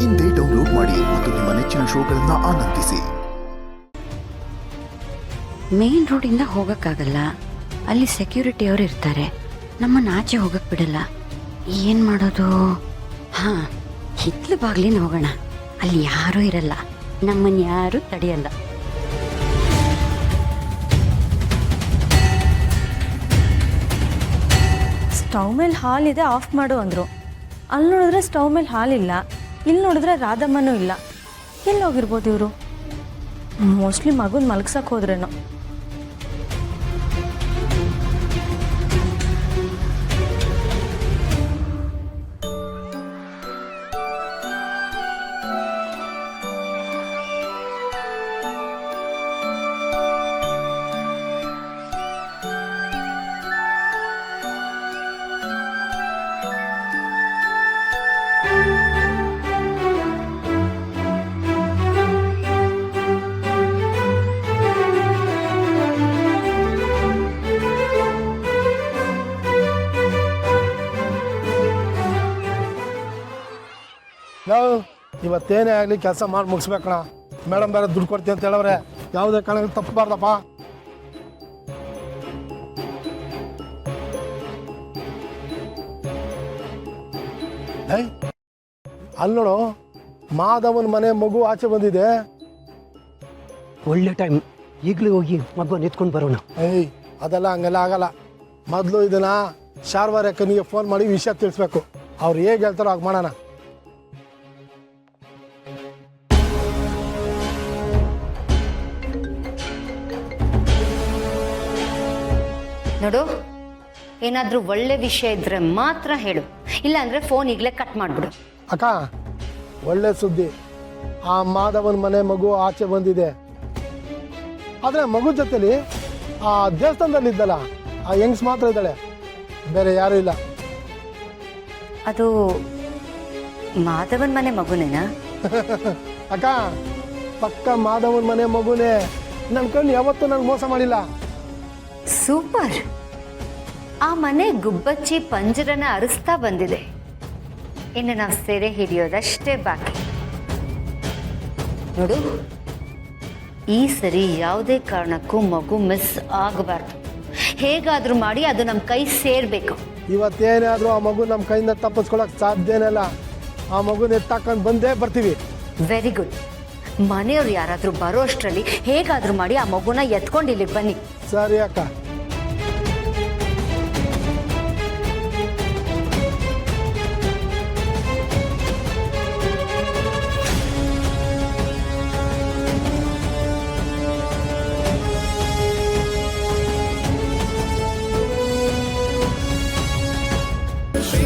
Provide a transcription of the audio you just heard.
ಇಂದೇ ಡೌನ್ಲೋಡ್ ಮಾಡಿ ಮತ್ತು ನಿಮ್ಮ ನೆಚ್ಚಿನ ಶೋಗಳನ್ನ ಆನಂದಿಸಿ. ಮೇನ್ ರೋಡಿಂದ ಹೋಗಕ್ಕಾಗಲ್ಲ, ಅಲ್ಲಿ ಸೆಕ್ಯೂರಿಟಿ ಅವರು ಇರ್ತಾರೆ, ನಮ್ಮನ್ನ ಆಚೆ ಹೋಗಕ್ ಬಿಡಲ್ಲ. ಏನ್ ಮಾಡೋದು? ಹಾ, ಹಿತ್ಲು ಬಾಗ್ಲಿನ ಹೋಗೋಣ, ಅಲ್ಲಿ ಯಾರೂ ಇರಲ್ಲ, ನಮ್ಮನ್ನ ಯಾರು ತಡೆಯಲ್ಲ. ಸ್ಟವ್ ಮೇಲೆ ಹಾಲಿದೆ, ಆಫ್ ಮಾಡು ಅಂದರು. ಅಲ್ಲಿ ನೋಡಿದ್ರೆ ಸ್ಟವ್ ಮೇಲೆ ಹಾಲಿಲ್ಲ, ಇಲ್ಲಿ ನೋಡಿದ್ರೆ ರಾಧಮ್ಮನೂ ಇಲ್ಲ. ಎಲ್ಲಿ ಹೋಗಿರ್ಬೋದು ಇವರು? ಮೋಸ್ಟ್ಲಿ ಮಗುನ ಮಲಗ್ಸಕ್ಕೆ ಹೋದ್ರೇನೋ. ನಾವು ಇವತ್ತೇನೇ ಆಗಲಿ ಕೆಲಸ ಮಾಡಿ ಮುಗಿಸ್ಬೇಕಣ. ಮೇಡಮ್ ಬೇರೆ ದುಡ್ಡು ಕೊಡ್ತೀವಿ ಅಂತ ಹೇಳವ್ರೆ. ಯಾವುದೇ ಕಾರಣ ತಪ್ಪಬಾರ್ದಪ್ಪ. ಅಲ್ಲಿ ನೋಡು, ಮಾಧವನ ಮನೆ ಮಗು ಆಚೆ ಬಂದಿದೆ. ಒಳ್ಳೆ ಟೈಮ್, ಈಗಲೇ ಹೋಗಿ ಮಗುವನ್ನು ಎತ್ಕೊಂಡು ಬರೋಣ. ಅದೆಲ್ಲ ಹಂಗೆಲ್ಲ ಆಗಲ್ಲ. ಮೊದಲು ಇದನ್ನ ಶಾರ್ವಾರ್ಯಕ್ಕನಿಗೆ ಫೋನ್ ಮಾಡಿ ವಿಷಯ ತಿಳಿಸ್ಬೇಕು. ಅವ್ರು ಹೇಗೆ ಹೇಳ್ತಾರೋ ಹಾಗೆ ಮಾಡೋಣ. ನೋಡು, ಏನಾದರೂ ಒಳ್ಳೆ ವಿಷಯ ಇದ್ರೆ ಮಾತ್ರ ಹೇಳು, ಇಲ್ಲ ಅಂದ್ರೆ ಫೋನ್ ಈಗಲೇ ಕಟ್ ಮಾಡಿಬಿಡು. ಅಕ್ಕ, ಒಳ್ಳೆ ಸುದ್ದಿ, ಆ ಮಾಧವನ ಮನೆ ಮಗು ಆಚೆ ಬಂದಿದೆ. ಆದರೆ ಮಗು ಜೊತೆಲಿ ಆ ದೇವಸ್ಥಾನದಲ್ಲಿ ಇದ್ದಲ್ಲ ಆ ಯಂಗ್ಸ್ ಮಾತ್ರ ಇದ್ದಾಳೆ, ಬೇರೆ ಯಾರೂ ಇಲ್ಲ. ಅದು ಮಾಧವನ ಮನೆ ಮಗುನೇನಾ? ಅಕ್ಕ, ಪಕ್ಕ ಮಾಧವನ ಮನೆ ಮಗುನೇ. ನನ್ನ ಕಣ್ಣು ಯಾವತ್ತೂ ನಂಗೆ ಮೋಸ ಮಾಡಿಲ್ಲ. ಸೂಪರ್. ಆ ಮನೆ ಗುಬ್ಬಚ್ಚಿ ಪಂಜರನ ಅರಿಸ್ತಾ ಬಂದಿದೆ. ಇನ್ನು ನಾವು ಸೆರೆ ಹಿಡಿಯೋದಷ್ಟೇ ಬಾಕಿ. ನೋಡು, ಈ ಸರಿ ಯಾವುದೇ ಕಾರಣಕ್ಕೂ ಮಗು ಮಿಸ್ ಆಗಬಾರ್ದು. ಹೇಗಾದರೂ ಮಾಡಿ ಅದು ನಮ್ಮ ಕೈ ಸೇರಬೇಕು. ಇವತ್ತೇನಾದರೂ ಆ ಮಗು ನಮ್ಮ ಕೈಯಿಂದ ತಪ್ಪಿಸ್ಕೊಳಕ್ಕೆ ಸಾಧ್ಯನೇ ಇಲ್ಲ. ಆ ಮಗುನ ಎತ್ತಾಕೊಂಡು ಬಂದೇ ಬರ್ತೀವಿ. Very good. ಮನೆಯವ್ರು ಯಾರಾದರೂ ಬರೋ ಅಷ್ಟರಲ್ಲಿ ಹೇಗಾದರೂ ಮಾಡಿ ಆ ಮಗುನ ಎತ್ಕೊಂಡು ಇಲ್ಲಿಗೆ ಬನ್ನಿ. ಸರಿ ಅಕ್ಕ. She